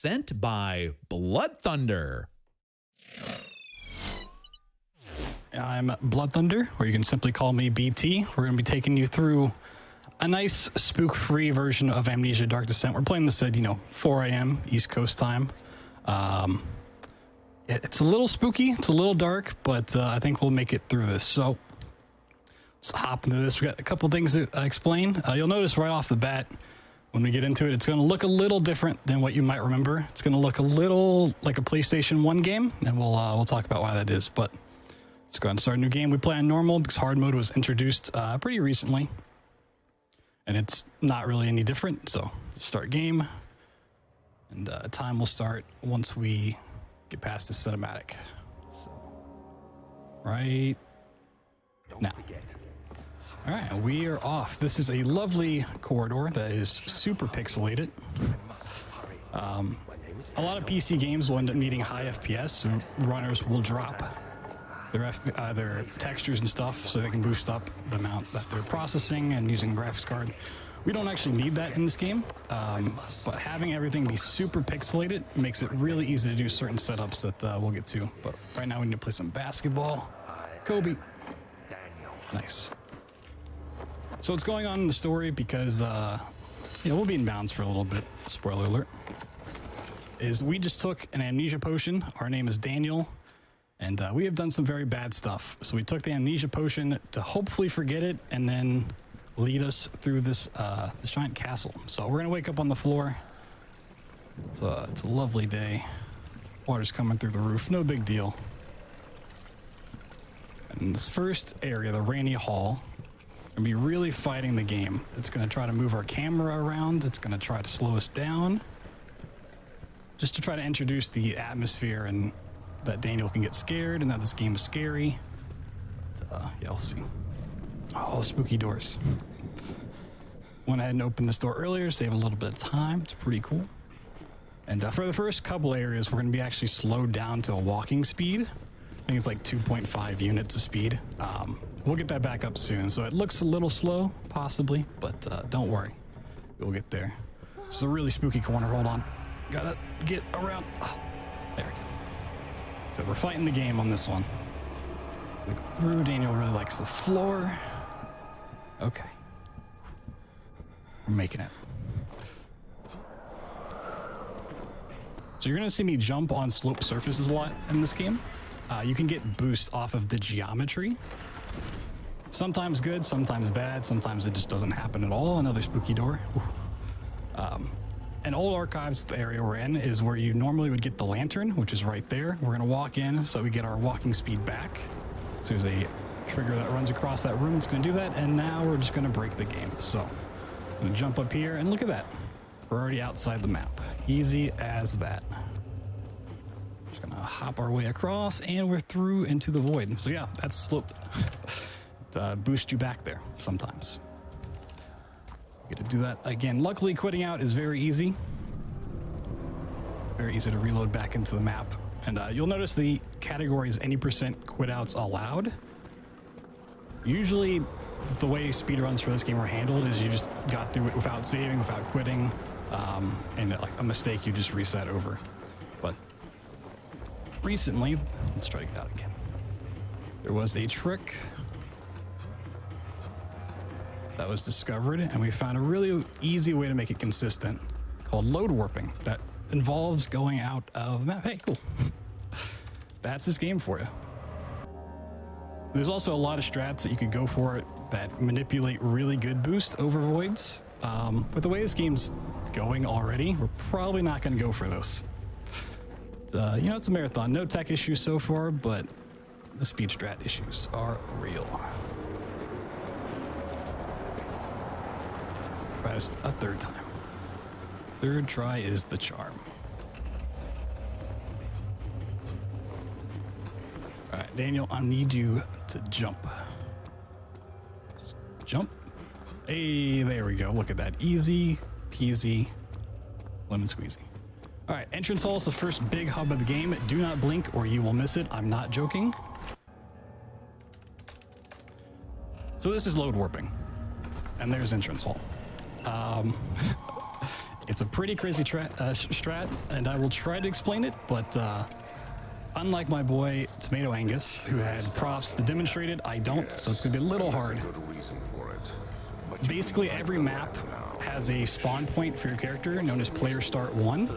Sent by Bloodthunder. I'm Bloodthunder, or you can simply call me BT. We're going to be taking you through a nice spook-free version of Amnesia Dark Descent. We're playing this at, 4 a.m. East Coast time. It's a little spooky, it's a little dark, but I think we'll make it through this. So let's hop into this. We got a couple things to explain. You'll notice right off the bat, when we get into it, it's going to look a little different than what you might remember. It's going to look a little like a PlayStation 1 game, and we'll talk about why that is. But let's go ahead and start a new game. We play on normal because hard mode was introduced pretty recently, and it's not really any different. So start game, and time will start once we get past the cinematic. So, right now. All right, we are off. This is a lovely corridor that is super pixelated. A lot of PC games will end up needing high FPS, so runners will drop their textures and stuff so they can boost up the amount that they're processing and using a graphics card. We don't actually need that in this game, but having everything be super pixelated makes it really easy to do certain setups that we'll get to. But right now we need to play some basketball. Kobe. Nice. So what's going on in the story, because we'll be in bounds for a little bit, spoiler alert, is we just took an amnesia potion. Our name is Daniel, and we have done some very bad stuff. So we took the amnesia potion to hopefully forget it and then lead us through this giant castle. So we're gonna wake up on the floor. So it's a lovely day. Water's coming through the roof, no big deal. And this first area, the rainy hall, gonna be really fighting the game. It's gonna try to move our camera around. It's gonna try to slow us down, just to try to introduce the atmosphere and that Daniel can get scared and that this game is scary. But, yeah, we'll see. Oh, spooky doors. Went ahead and opened this door earlier, save a little bit of time. It's pretty cool. And for the first couple areas, we're gonna be actually slowed down to a walking speed. I think it's like 2.5 units of speed. We'll get that back up soon. So it looks a little slow, possibly, but don't worry. We'll get there. This is a really spooky corner. Hold on. Gotta get around. Oh, there we go. So we're fighting the game on this one. We go through. Daniel really likes the floor. Okay. We're making it. So you're gonna see me jump on slope surfaces a lot in this game. You can get boost off of the geometry. Sometimes good, sometimes bad, sometimes it just doesn't happen at all. Another spooky door. And Old Archives, the area we're in, is where you normally would get the lantern, which is right there. We're gonna walk in so we get our walking speed back. So there's a trigger that runs across that room. It's gonna do that, and now we're just gonna break the game. So I'm gonna jump up here, and look at that. We're already outside the map. Easy as that. Just gonna hop our way across, and we're through into the void. So yeah, that's slope. It boosts you back there sometimes. Gonna do that again. Luckily, quitting out is very easy. Very easy to reload back into the map. And you'll notice the category is any % quit outs allowed. Usually, the way speedruns for this game are handled is you just got through it without saving, without quitting, and like a mistake, you just reset over. But recently, let's try to get out again. There was a trick that was discovered, and we found a really easy way to make it consistent called load warping that involves going out of the map. Hey, cool. That's this game for you. There's also a lot of strats that you could go for that manipulate really good boost over voids. But the way this game's going already, we're probably not going to go for this. It's a marathon. No tech issues so far, but the speed strat issues are real. Try this a third time. Third try is the charm. All right, Daniel, I need you to jump. Just jump. Hey, there we go. Look at that. Easy peasy, lemon squeezy. All right, entrance hall is the first big hub of the game. Do not blink or you will miss it. I'm not joking. So this is load warping, and there's entrance hall. It's a pretty crazy strat, and I will try to explain it, but unlike my boy Tomato Angus, who had props to demonstrate it, I don't, so it's going to be a little hard. Basically, every map has a spawn point for your character known as Player Start 1.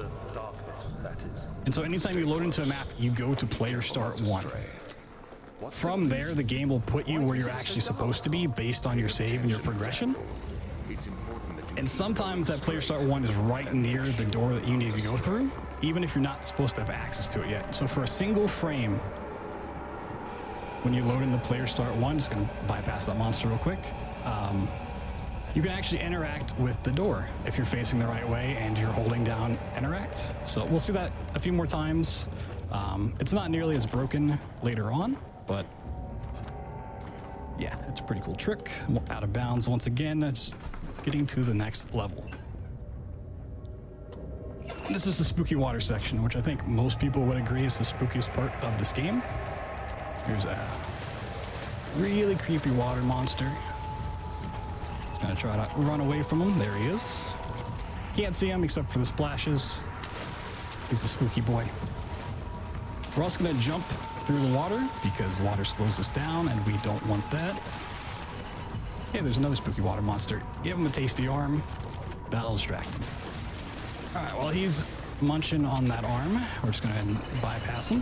And so anytime you load into a map, you go to Player Start 1. From there, the game will put you where you're actually supposed to be based on your save and your progression. And sometimes that Player Start 1 is right near the door that you need to go through, even if you're not supposed to have access to it yet. So for a single frame, when you load into Player Start 1, just gonna bypass that monster real quick, you can actually interact with the door if you're facing the right way and you're holding down interact. So we'll see that a few more times. It's not nearly as broken later on, but yeah, it's a pretty cool trick. Out of bounds once again, just getting to the next level. This is the spooky water section, which I think most people would agree is the spookiest part of this game. Here's a really creepy water monster. Just gonna try to run away from him. There he is. Can't see him except for the splashes. He's the spooky boy. We're also gonna jump through the water because water slows us down and we don't want that. Hey, there's another spooky water monster. Give him a tasty arm. That'll distract him. All right, while he's munching on that arm, we're just gonna go ahead and bypass him.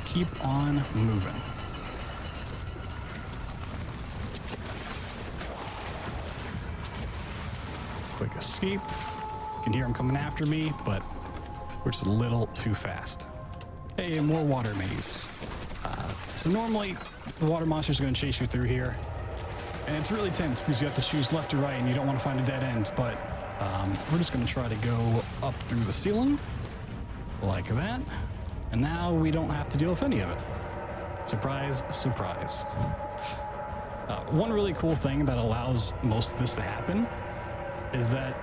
Keep on moving. Quick escape. You can hear him coming after me, but we're just a little too fast. Hey, more water maze. So normally, the water monster is going to chase you through here, and it's really tense because you have to choose left or right, and you don't want to find a dead end, but we're just going to try to go up through the ceiling, like that, and now we don't have to deal with any of it. Surprise, surprise. One really cool thing that allows most of this to happen is that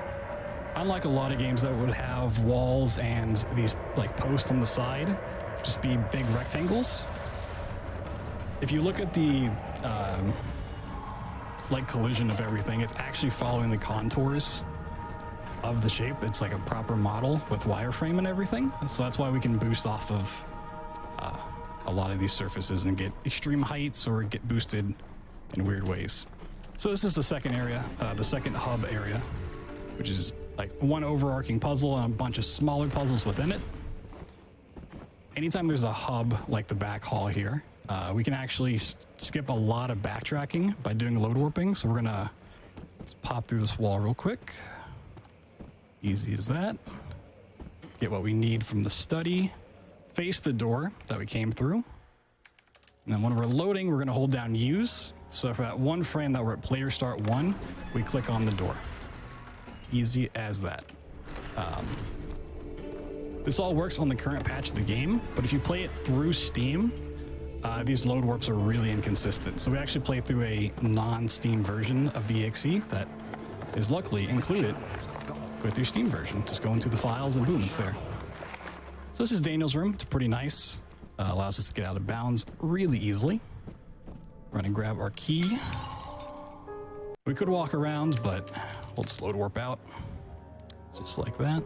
unlike a lot of games that would have walls and these like posts on the side, just be big rectangles, if you look at the like collision of everything, it's actually following the contours of the shape. It's like a proper model with wireframe and everything. So that's why we can boost off of a lot of these surfaces and get extreme heights or get boosted in weird ways. So this is the second area, the second hub area, which is like one overarching puzzle and a bunch of smaller puzzles within it. Anytime there's a hub like the back hall here, we can actually skip a lot of backtracking by doing load warping. So we're gonna just pop through this wall real quick. Easy as that. Get what we need from the study. Face the door that we came through. And then when we're loading, we're gonna hold down use. So for that one frame that we're at Player Start 1, we click on the door. Easy as that. This all works on the current patch of the game, but if you play it through Steam, these load warps are really inconsistent. So we actually play through a non-Steam version of the EXE that is luckily included with your Steam version. Just go into the files and boom, it's there. So this is Daniel's room. It's pretty nice. Allows us to get out of bounds really easily. We're gonna grab our key. We could walk around, but we'll just load warp out. Just like that.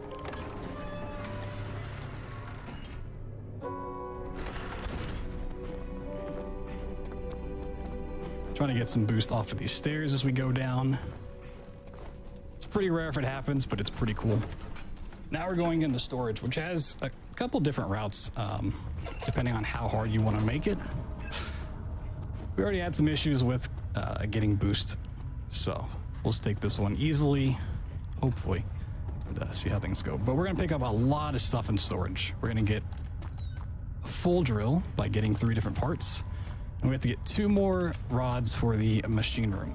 Trying to get some boost off of these stairs as we go down. It's pretty rare if it happens, but it's pretty cool. Now we're going into storage, which has a couple different routes, depending on how hard you want to make it. We already had some issues with getting boost, so we'll just take this one easily, hopefully, and see how things go. But we're going to pick up a lot of stuff in storage. We're going to get a full drill by getting 3 different parts. And we have to get 2 more rods for the machine room.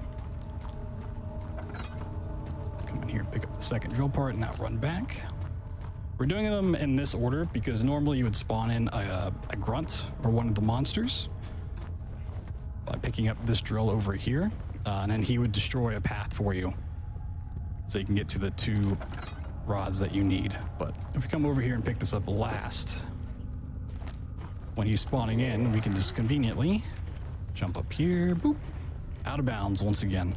Come in here, pick up the second drill part, and now run back. We're doing them in this order because normally you would spawn in a grunt or one of the monsters by picking up this drill over here, and then he would destroy a path for you so you can get to the 2 rods that you need. But if we come over here and pick this up last, when he's spawning in, we can just conveniently jump up here, boop, out of bounds once again.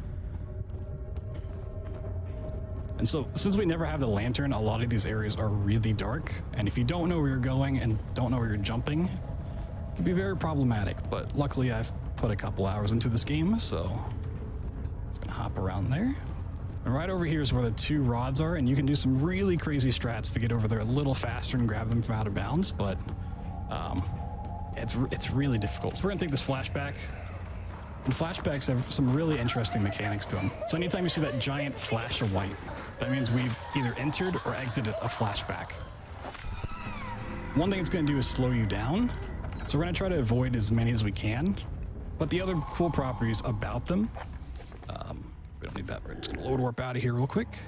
And so since we never have the lantern, a lot of these areas are really dark. And if you don't know where you're going and don't know where you're jumping, it can be very problematic. But luckily I've put a couple hours into this game, so just gonna hop around there. And right over here is where the 2 rods are, and you can do some really crazy strats to get over there a little faster and grab them from out of bounds, but it's really difficult. So we're gonna take this flashback. And flashbacks have some really interesting mechanics to them. So anytime you see that giant flash of white, that means we've either entered or exited a flashback. One thing it's gonna do is slow you down. So we're gonna try to avoid as many as we can. But the other cool properties about them, we don't need that. We're just gonna load warp out of here real quick.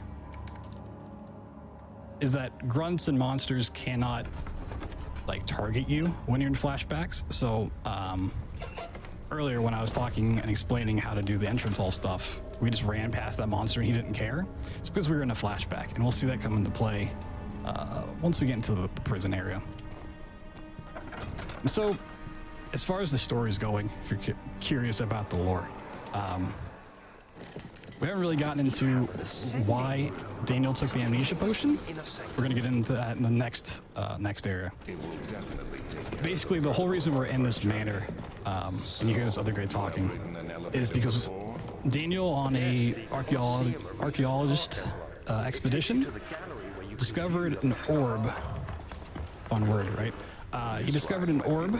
Is that grunts and monsters cannot like target you when you're in flashbacks. So earlier when I was talking and explaining how to do the entrance hall stuff, we just ran past that monster and he didn't care. It's because we were in a flashback, and we'll see that come into play once we get into the prison area. And so as far as the story is going, if you're curious about the lore, we haven't really gotten into why Daniel took the amnesia potion. We're gonna get into that in the next area. Basically, the whole reason we're in this manor, and you hear this other guy talking, is because Daniel, on a archaeologist expedition, discovered an orb. Fun word, right? He discovered an orb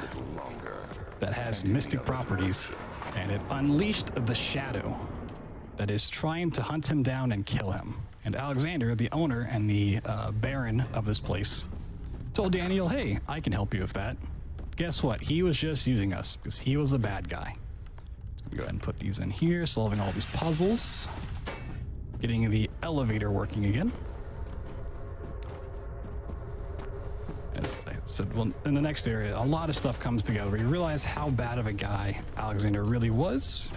that has mystic properties, and it unleashed the shadow that is trying to hunt him down and kill him. And Alexander, the owner and the baron of this place, told Daniel, hey, I can help you with that. Guess what? He was just using us because he was a bad guy. So we go ahead and put these in here, solving all these puzzles, getting the elevator working again. As I said, well, in the next area, a lot of stuff comes together. You realize how bad of a guy Alexander really was.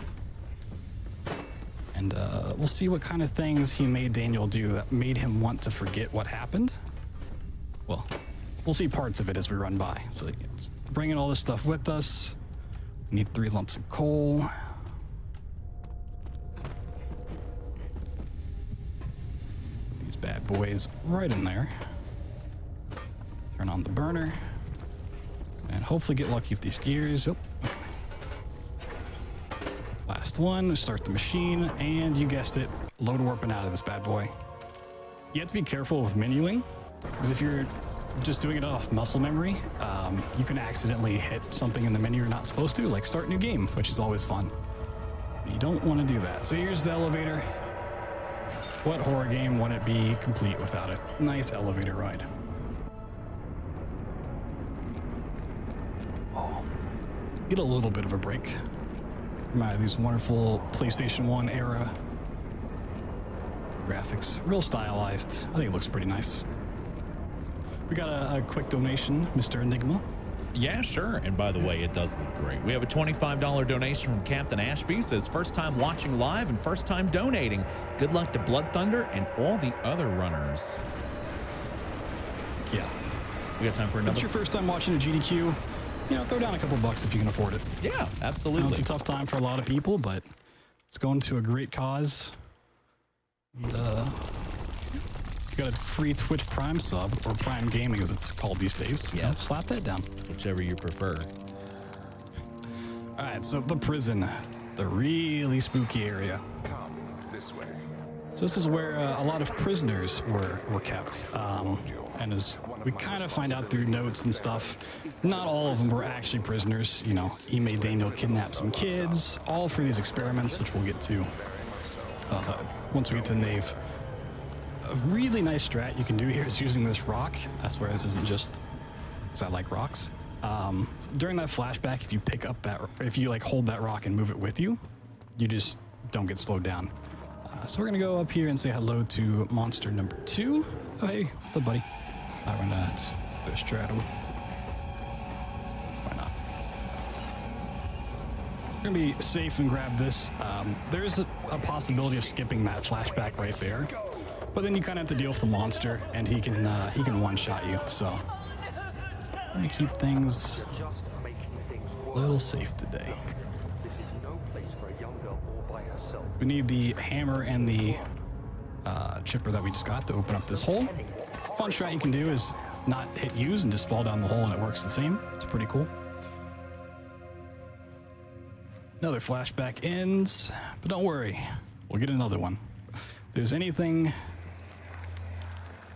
And we'll see what kind of things he made Daniel do that made him want to forget what happened. Well, we'll see parts of it as we run by. So bringing all this stuff with us. We need 3 lumps of coal. These bad boys right in there. Turn on the burner. And hopefully get lucky with these gears. Oh, okay. Last one, start the machine, and you guessed it, load warping out of this bad boy. You have to be careful with menuing, because if you're just doing it off muscle memory, you can accidentally hit something in the menu you're not supposed to, like start new game, which is always fun. You don't want to do that. So here's the elevator. What horror game wouldn't be complete without a nice elevator ride? Oh, get a little bit of a break. These wonderful PlayStation 1 era graphics, real stylized. I think it looks pretty nice. We got a quick donation, Mr. Enigma. Yeah, sure. And by the way, it does look great. We have a $25 donation from Captain Ashby. Says first time watching live and first time donating. Good luck to Bloodthunder and all the other runners. Yeah. We got time for another. If it's your first time watching a GDQ, you know, throw down a couple bucks if you can afford it. Yeah, absolutely. It's a tough time for a lot of people, but it's going to a great cause. And, you got a free Twitch Prime sub, or Prime Gaming as it's called these days. Yes. You know, slap that down. Whichever you prefer. All right, so the prison, the really spooky area. Come this way. So this is where a lot of prisoners were kept. And as we kind of find out through notes and stuff, not all of them were actually prisoners. You know, he made Daniel kidnap some kids, all for these experiments, which we'll get to once we get to the nave. A really nice strat you can do here is using this rock. I swear this isn't just because I like rocks. During that flashback, if you pick up that, if you like hold that rock and move it with you, you just don't get slowed down. So we're gonna go up here and say hello to monster number 2. Oh, hey, what's up, buddy? We're gonna just do a straddle. Why not? We're gonna be safe and grab this. There's a possibility of skipping that flashback right there, but then you kind of have to deal with the monster, and he can one-shot you. So I'm gonna keep things a little safe today. This is no place for a young girl all by herself. We need the hammer and the chipper that we just got to open up this hole. Fun strat you can do is not hit use and just fall down the hole and it works the same. It's pretty cool. Another flashback ends, but don't worry, we'll get another one. If there's anything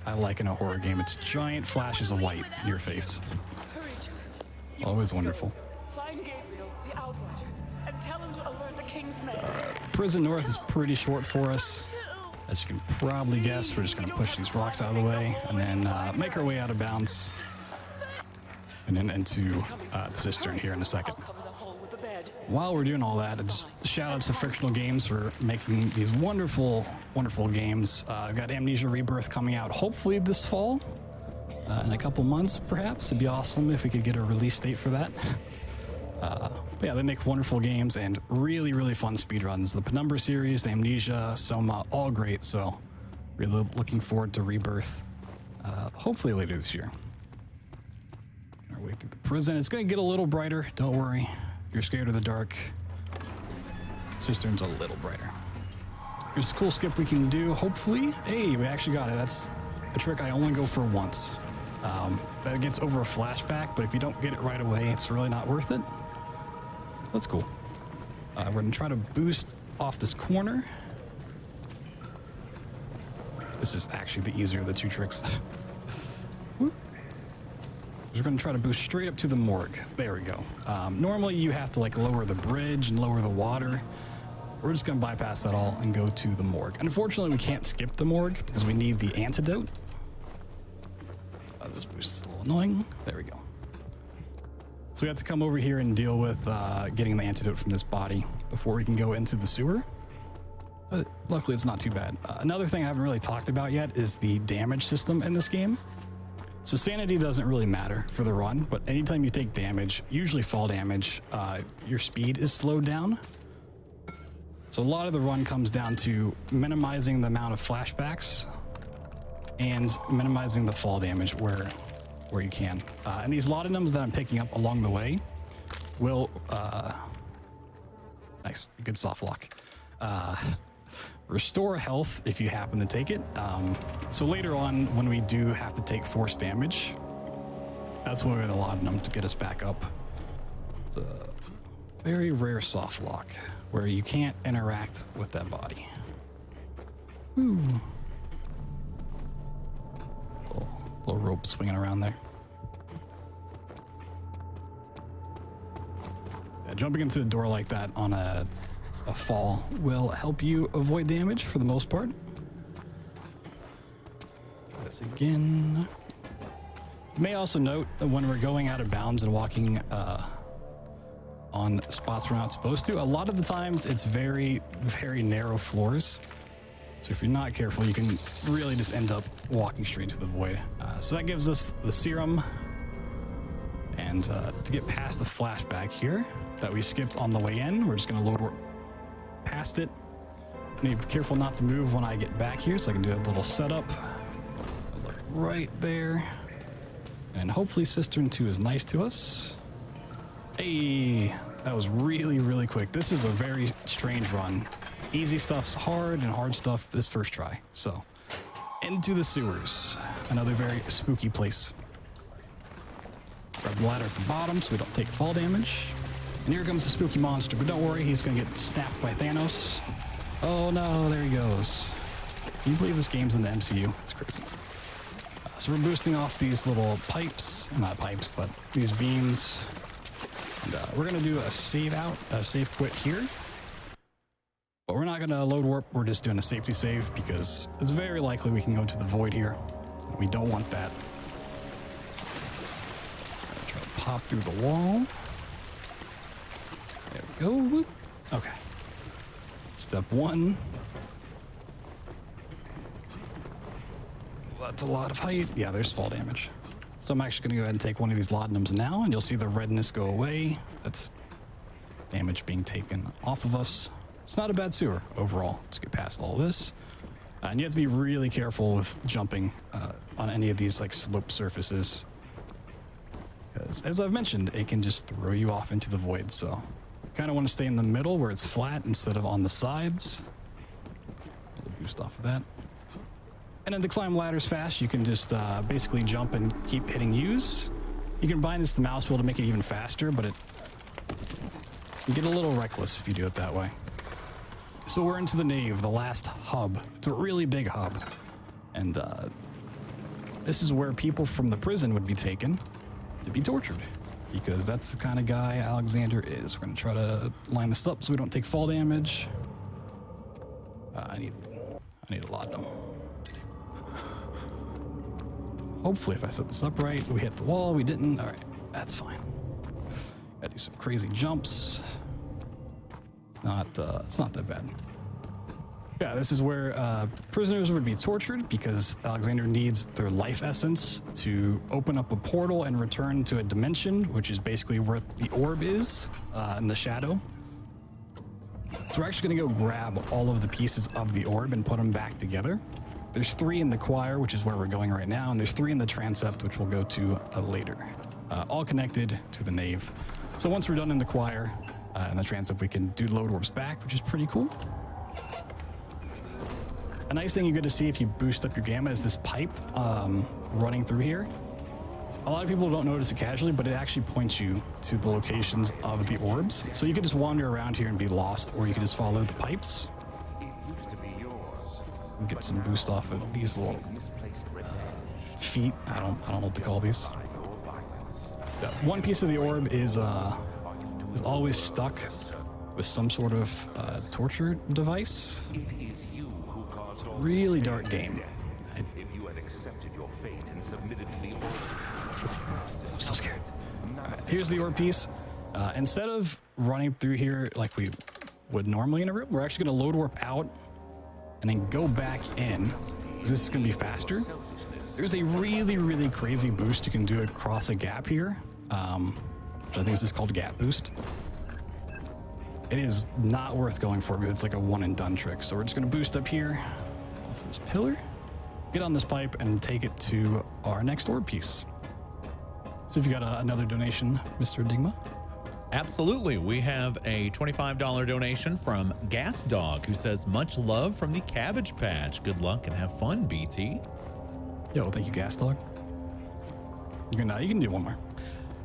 I like in a horror game, it's giant flashes of light in your face. Always wonderful. Find Gabriel, the Outrider, and tell him to alert the King's men. Prison North is pretty short for us. As you can probably guess, we're just going to push these rocks out of the way and then make our way out of bounds and then into the cistern here in a second. I'll cover the hole with the bed. While we're doing all that, just shout out to Frictional Games for making these wonderful, wonderful games. I've got Amnesia Rebirth coming out hopefully this fall, in a couple months perhaps. It'd be awesome if we could get a release date for that. But yeah, they make wonderful games and really, really fun speedruns. The Penumbra series, the Amnesia, Soma, all great. So really looking forward to Rebirth, hopefully later this year. Our way through the prison. It's going to get a little brighter. Don't worry. If you're scared of the dark, cistern's a little brighter. There's a cool skip we can do, hopefully. Hey, we actually got it. That's a trick I only go for once. That gets over a flashback, but if you don't get it right away, it's really not worth it. That's cool. We're going to try to boost off this corner. This is actually the easier of the two tricks. Whoop. We're going to try to boost straight up to the morgue. There we go. Normally you have to like lower the bridge and lower the water. We're just going to bypass that all and go to the morgue. Unfortunately, we can't skip the morgue because we need the antidote. This boost is a little annoying. There we go. So we have to come over here and deal with getting the antidote from this body before we can go into the sewer. But luckily it's not too bad. Another thing I haven't really talked about yet is the damage system in this game. So sanity doesn't really matter for the run, but anytime you take damage, usually fall damage, your speed is slowed down. So a lot of the run comes down to minimizing the amount of flashbacks and minimizing the fall damage where you can. And these laudanums that I'm picking up along the way will, nice, good soft lock. Restore health if you happen to take it. So later on, when we do have to take force damage, that's when we get a laudanum to get us back up. It's a very rare soft lock where you can't interact with that body. Ooh. Little rope swinging around there. Yeah, jumping into the door like that on a fall will help you avoid damage for the most part. This again. You may also note that when we're going out of bounds and walking on spots we're not supposed to, a lot of the times it's very, very narrow floors. So if you're not careful, you can really just end up walking straight into the void. So that gives us the serum. And to get past the flashback here that we skipped on the way in, we're just going to load past it. I need to be careful not to move when I get back here, so I can do a little setup. Look right there. And hopefully Cistern 2 is nice to us. Hey, that was really, really quick. This is a very strange run. Easy stuff's hard and hard stuff is first try. So into the sewers, another very spooky place. Grab the ladder at the bottom so we don't take fall damage. And here comes the spooky monster, but don't worry, he's gonna get snapped by Thanos. Oh no, there he goes. Can you believe this game's in the MCU? It's crazy. So we're boosting off these little pipes, not pipes, but these beams. And we're gonna do a save quit here. But we're not gonna load warp, we're just doing a safety save because it's very likely we can go to the void here. We don't want that. Try to pop through the wall. There we go. Whoop. Okay. Step one. That's a lot of height. Yeah, there's fall damage. So I'm actually gonna go ahead and take one of these laudanums now, and you'll see the redness go away. That's damage being taken off of us. It's not a bad sewer overall. Let's get past all this. And you have to be really careful with jumping on any of these like slope surfaces. Because as I've mentioned, it can just throw you off into the void. So you kind of want to stay in the middle where it's flat instead of on the sides. Boost off of that. And then to climb ladders fast, you can just basically jump and keep hitting use. You can bind this to the mouse wheel to make it even faster, but you get a little reckless if you do it that way. So we're into the nave, the last hub. It's a really big hub. And this is where people from the prison would be taken to be tortured, because that's the kind of guy Alexander is. We're going to try to line this up so we don't take fall damage. I need a laudanum. Hopefully, if I set this up right, we hit the wall. We didn't. All right, that's fine. Gotta do some crazy jumps. It's not that bad. Yeah, this is where prisoners would be tortured because Alexander needs their life essence to open up a portal and return to a dimension, which is basically where the orb is in the shadow. So we're actually going to go grab all of the pieces of the orb and put them back together. There's 3 in the choir, which is where we're going right now, and there's 3 in the transept, which we'll go to later. All connected to the nave. So once we're done in the choir and the transept, we can do load orbs back, which is pretty cool. A nice thing you get to see if you boost up your gamma is this pipe running through here. A lot of people don't notice it casually, but it actually points you to the locations of the orbs. So you can just wander around here and be lost, or you can just follow the pipes. And get some boost off of these little feet. I don't know what to call these. Yeah, one piece of the orb is always stuck with some sort of torture device. It's a really dark game. I'm so scared. All right, here's the orb piece. Instead of running through here like we would normally in a room, we're actually going to load warp out and then go back in, because this is going to be faster. There's a really, really crazy boost you can do across a gap here, which I think this is called gap boost. It is not worth going for because it's like a one and done trick. So we're just going to boost up here off this pillar, get on this pipe, and take it to our next orb piece. So if you got another donation, Mr. Enigma. Absolutely. We have a $25 donation from Gas Dog, who says, much love from the Cabbage Patch. Good luck and have fun, BT. Yo, thank you, Gas Dog. You can do one more.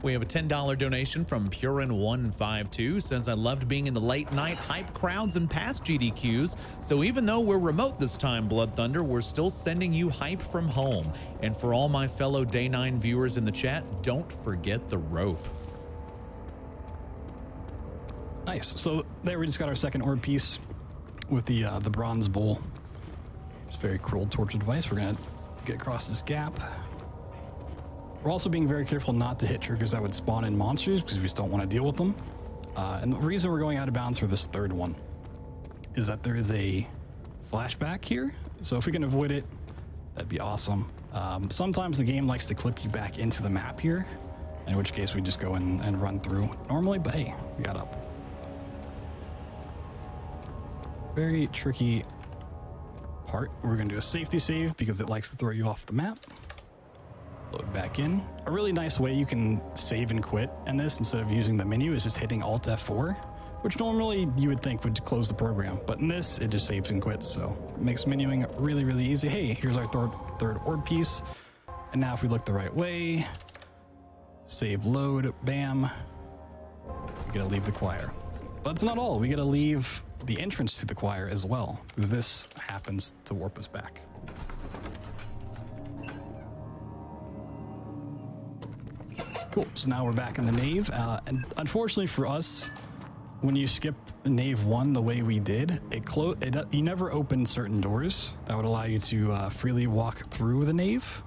We have a $10 donation from Purin152, says, I loved being in the late night hype crowds and past GDQs. So even though we're remote this time, Blood Thunder, we're still sending you hype from home. And for all my fellow Day 9 viewers in the chat, don't forget the rope. Nice. So there we just got our second orb piece with the bronze bowl. It's a very cruel torture device. We're gonna get across this gap. We're also being very careful not to hit triggers that would spawn in monsters because we just don't want to deal with them. And the reason we're going out of bounds for this third one is that there is a flashback here. So if we can avoid it, that'd be awesome. Sometimes the game likes to clip you back into the map here, in which case we just go and run through normally, but hey, we got up. Very tricky part. We're going to do a safety save because it likes to throw you off the map. Load back in. A really nice way you can save and quit in this instead of using the menu is just hitting Alt F4, which normally you would think would close the program, but in this it just saves and quits, so it makes menuing really, really easy. Hey, here's our third orb piece, and now if we look the right way, save, load, bam, we gotta leave the choir. But that's not all. We gotta leave the entrance to the choir as well, because this happens to warp us back. Cool, so now we're back in the nave, and unfortunately for us, when you skip nave 1 the way we did, you never open certain doors that would allow you to freely walk through the nave.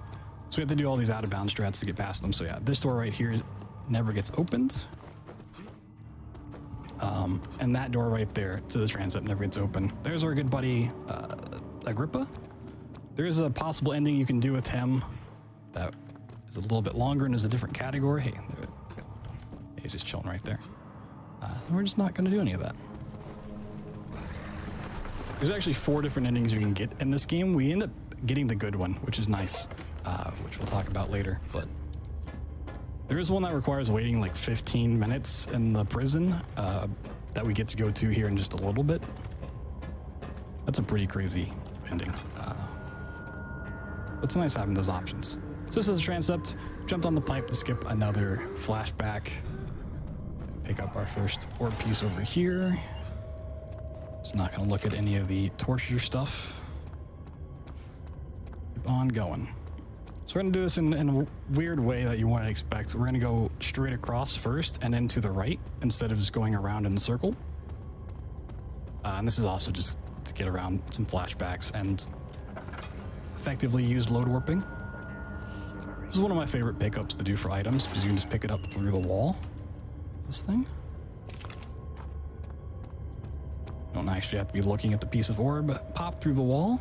So we have to do all these out of bounds strats to get past them. So yeah, this door right here never gets opened. And that door right there to the transept never gets open. There's our good buddy, Agrippa. There is a possible ending you can do with him that is a little bit longer and is a different category. Hey, he's just chilling right there. We're just not going to do any of that. There's actually 4 different endings you can get in this game. We end up getting the good one, which is nice, which we'll talk about later. But there is one that requires waiting like 15 minutes in the prison that we get to go to here in just a little bit. That's a pretty crazy ending. It's nice having those options. So this is a transept. Jumped on the pipe to skip another flashback. Pick up our first orb piece over here. Just not going to look at any of the torture stuff. Keep on going. So we're going to do this in a weird way that you wouldn't expect. We're going to go straight across first and then to the right instead of just going around in a circle. And this is also just to get around some flashbacks and effectively use load warping. This is one of my favorite pickups to do for items because you can just pick it up through the wall. This thing. You don't actually have to be looking at the piece of orb. Pop through the wall.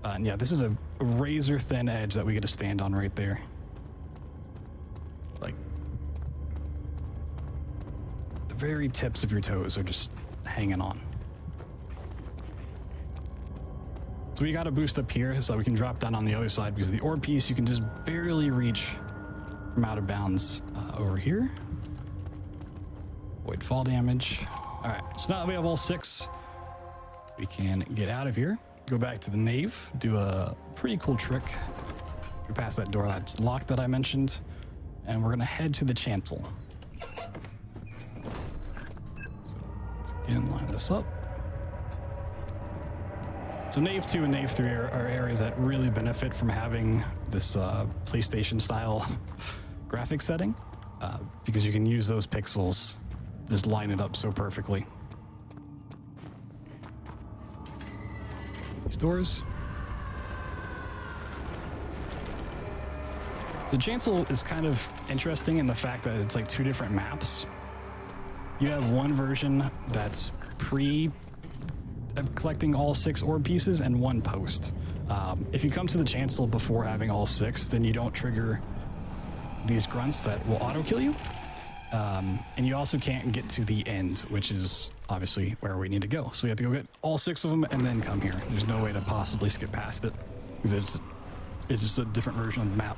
And yeah, this is a razor thin edge that we get to stand on right there. Like, the very tips of your toes are just hanging on. So we got to boost up here so we can drop down on the other side because the orb piece you can just barely reach from out of bounds over here. Avoid fall damage. All right, so now that we have all 6, we can get out of here. Go back to the nave, do a pretty cool trick. We pass that door that's locked that I mentioned, and we're gonna head to the chancel. Let's again line this up. So Nave 2 and Nave 3 are areas that really benefit from having this PlayStation style graphic setting because you can use those pixels, just line it up so perfectly. These doors. The chancel is kind of interesting in the fact that it's like 2 different maps. You have one version that's collecting all 6 orb pieces and one post. If you come to the chancel before having all 6, then you don't trigger these grunts that will auto kill you. And you also can't get to the end, which is obviously where we need to go. So we have to go get all 6 of them and then come here. There's no way to possibly skip past it because it's just a different version of the map.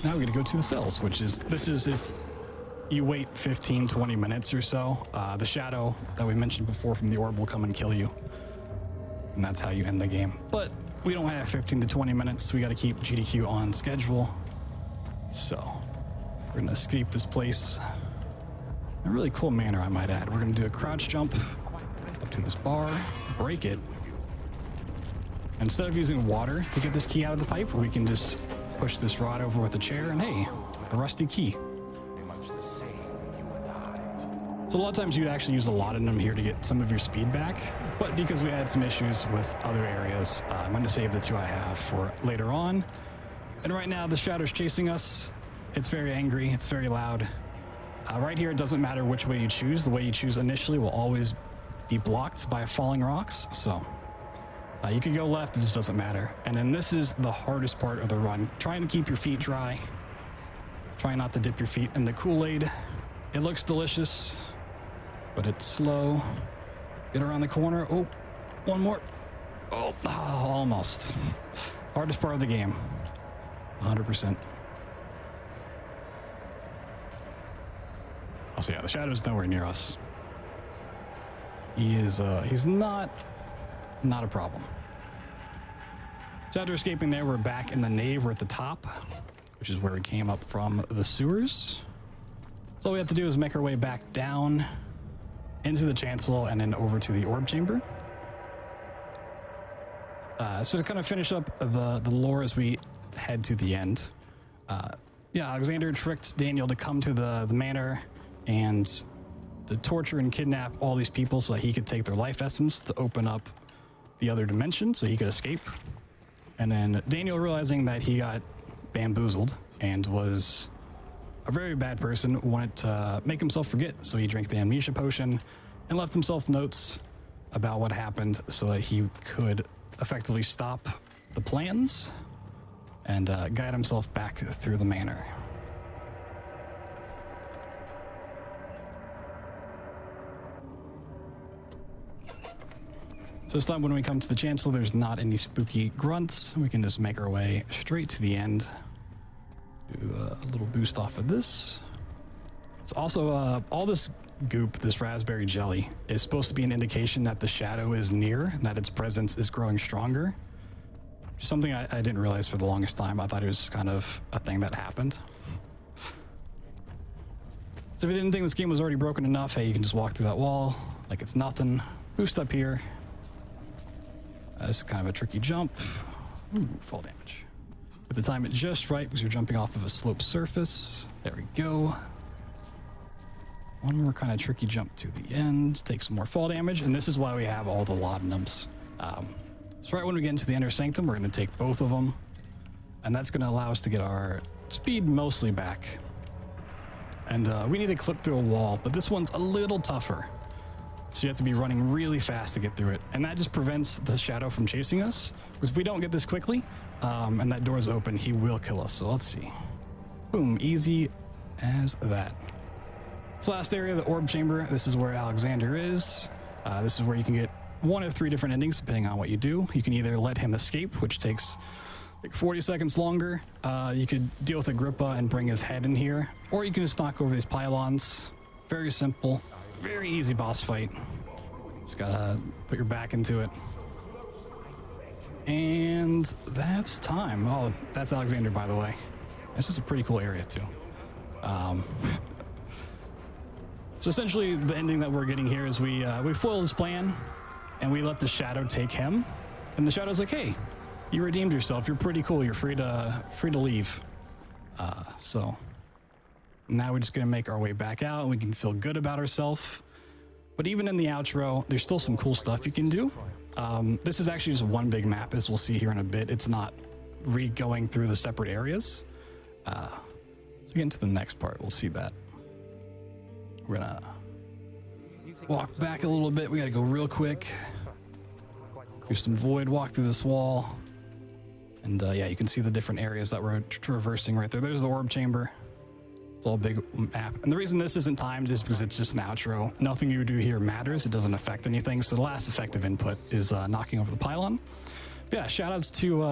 Now we're gonna go to the cells, this is if you wait 15, 20 minutes or so, the shadow that we mentioned before from the orb will come and kill you. And that's how you end the game. But we don't have 15 to 20 minutes. We got to keep GDQ on schedule. So we're going to escape this place in a really cool manner, I might add. We're going to do a crouch jump up to this bar, break it. Instead of using water to get this key out of the pipe, we can just push this rod over with a chair and hey, a rusty key. So a lot of times you actually use a lot of them here to get some of your speed back, but because we had some issues with other areas, I'm going to save the 2 I have for later on. And right now the shadow's chasing us. It's very angry, it's very loud. Right here, it doesn't matter which way you choose. The way you choose initially will always be blocked by falling rocks. So you could go left, it just doesn't matter. And then this is the hardest part of the run. Trying to keep your feet dry. Try not to dip your feet in the Kool-Aid. It looks delicious, but it's slow. Get around the corner. Oh, one more. Oh, almost. Hardest part of the game. 100%. Also, yeah, the shadow's nowhere near us. He's not a problem. So after escaping there, we're back in the nave. We're at the top, which is where we came up from the sewers. So all we have to do is make our way back down into the chancel and then over to the orb chamber. So to kind of finish up the lore as we head to the end. Yeah, Alexander tricked Daniel to come to the manor and to torture and kidnap all these people so that he could take their life essence to open up the other dimension so he could escape. And then Daniel, realizing that he got bamboozled and was a very bad person, wanted to make himself forget. So he drank the amnesia potion and left himself notes about what happened so that he could effectively stop the plans and guide himself back through the manor. So this time when we come to the chancel, there's not any spooky grunts. We can just make our way straight to the end. Do a little boost off of this. It's also all this goop, this raspberry jelly, is supposed to be an indication that the shadow is near, and that its presence is growing stronger. Something I didn't realize for the longest time. I thought it was just kind of a thing that happened. So if you didn't think this game was already broken enough, hey, you can just walk through that wall like it's nothing. Boost up here. This is kind of a tricky jump. Ooh, fall damage. At the time it just right because you're jumping off of a sloped surface. There we go. One more kind of tricky jump to the end. Take some more fall damage, and this is why we have all the laudanums. So right when we get into the inner sanctum, we're going to take both of them, and that's going to allow us to get our speed mostly back. And we need to clip through a wall, but this one's a little tougher. So you have to be running really fast to get through it. And that just prevents the shadow from chasing us. Because if we don't get this quickly, and that door is open, he will kill us. So let's see. Boom, easy as that. This last area, the orb chamber, this is where Alexander is. This is where you can get one of 3 different endings, depending on what you do. You can either let him escape, which takes like 40 seconds longer. You could deal with Agrippa and bring his head in here, or you can just knock over these pylons. Very simple, very easy boss fight. Just gotta put your back into it. And that's time. Oh, that's Alexander, by the way. This is a pretty cool area too. So essentially the ending that we're getting here is we foil his plan and we let the shadow take him. And the shadow's like, hey, you redeemed yourself. You're pretty cool. You're free to leave. So now we're just gonna make our way back out and we can feel good about ourselves. But even in the outro, there's still some cool stuff you can do. This is actually just one big map, as we'll see here in a bit. It's not re-going through the separate areas. So we get into the next part, we'll see that. We're gonna walk back a little bit. We gotta go real quick. Do some void, walk through this wall. And yeah, you can see the different areas that we're traversing right there. There's the orb chamber. It's all a big map. And the reason this isn't timed is because it's just an outro. Nothing you do here matters. It doesn't affect anything. So the last effective input is knocking over the pylon. But yeah, shout outs to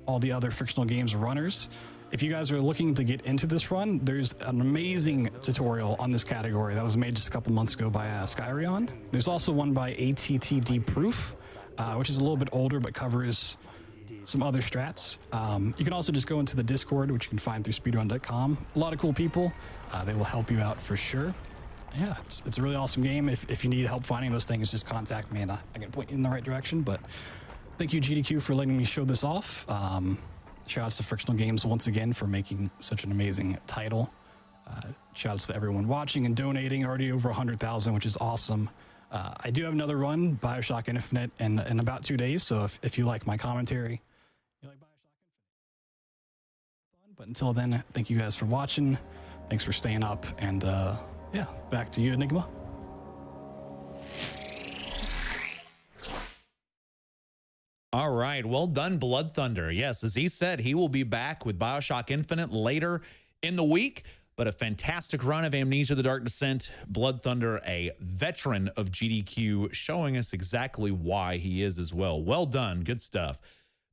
all the other Frictional Games runners. If you guys are looking to get into this run, there's an amazing tutorial on this category that was made just a couple months ago by Skyrion. There's also one by ATTD Proof, which is a little bit older but covers some other strats. You can also just go into the Discord, which you can find through speedrun.com. A lot of cool people. They will help you out for sure. Yeah, it's a really awesome game. If you need help finding those things, just contact me and I can point you in the right direction. But thank you, GDQ, for letting me show this off. Shout outs to Frictional Games once again for making such an amazing title. Shout outs to everyone watching and donating, already over 100,000, which is awesome. I do have another run, Bioshock Infinite, in about 2 days. So if you like my commentary, you like Bioshock Infinite. But until then, thank you guys for watching. Thanks for staying up. And yeah, back to you, Enigma. All right, well done, bloodthunder. Yes, as he said, he will be back with Bioshock Infinite later in the week. But a fantastic run of Amnesia: The Dark Descent. bloodthunder, a veteran of GDQ, showing us exactly why he is as well. Well done. Good stuff.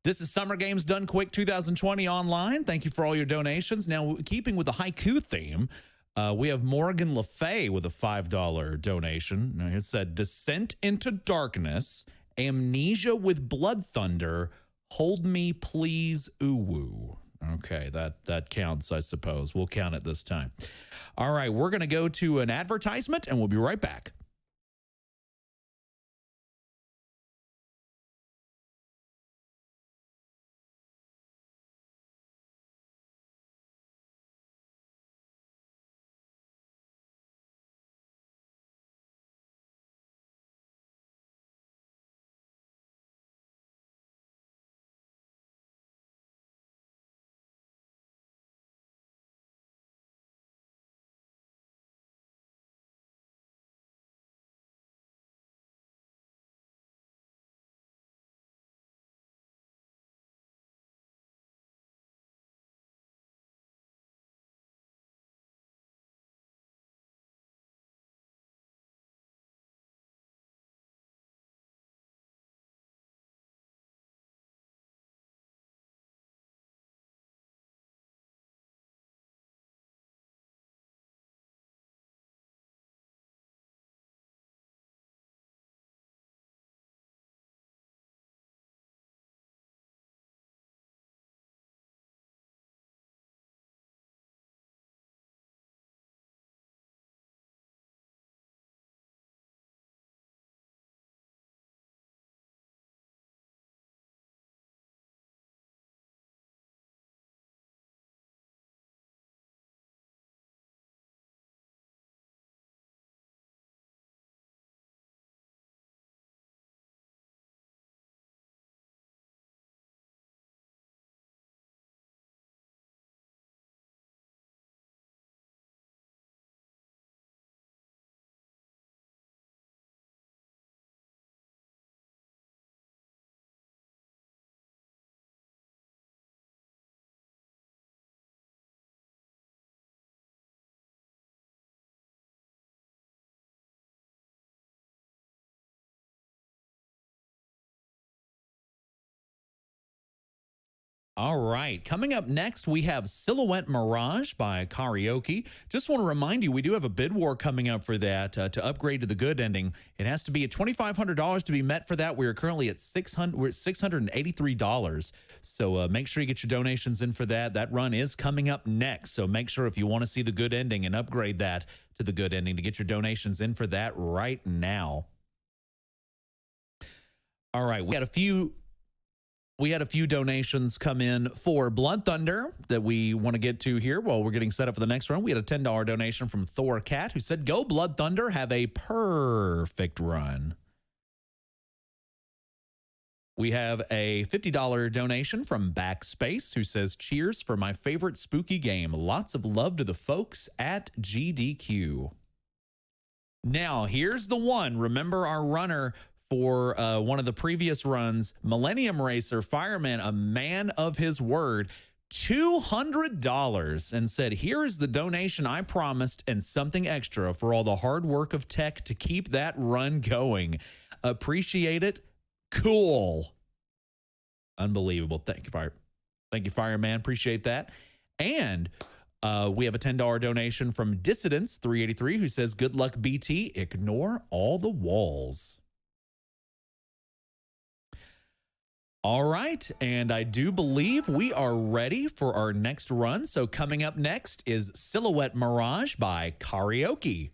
This is Summer Games Done Quick 2020 online. Thank you for all your donations. Now, keeping with the haiku theme, we have Morgan LaFay with a $5 donation. Now, it said, Descent into Darkness, Amnesia with bloodthunder, hold me please, ooh-woo. Okay, that counts, I suppose. We'll count it this time. All right, we're going to go to an advertisement, and we'll be right back. All right, coming up next, we have Silhouette Mirage by Karaoke. Just want to remind you, we do have a bid war coming up for that to upgrade to the good ending. It has to be at $2,500 to be met for that. We are currently at $683. So make sure you get your donations in for that. That run is coming up next. So make sure if you want to see the good ending and upgrade that to the good ending to get your donations in for that right now. All right, we had a few donations come in for Blood Thunder that we want to get to here while we're getting set up for the next run. We had a $10 donation from Thor Cat who said, "Go Blood Thunder, have a perfect run." We have a $50 donation from Backspace who says, "Cheers for my favorite spooky game. Lots of love to the folks at GDQ." Now, here's the one. Remember our runner for one of the previous runs, Millennium Racer Fireman, a man of his word, $200, and said, "Here is the donation I promised and something extra for all the hard work of tech to keep that run going. Appreciate it. Cool." Unbelievable. Thank you, Fireman. Appreciate that. And we have a $10 donation from Dissidents 383 who says, "Good luck, BT. Ignore all the walls." All right, and I do believe we are ready for our next run. So coming up next is Silhouette Mirage by Karaoke.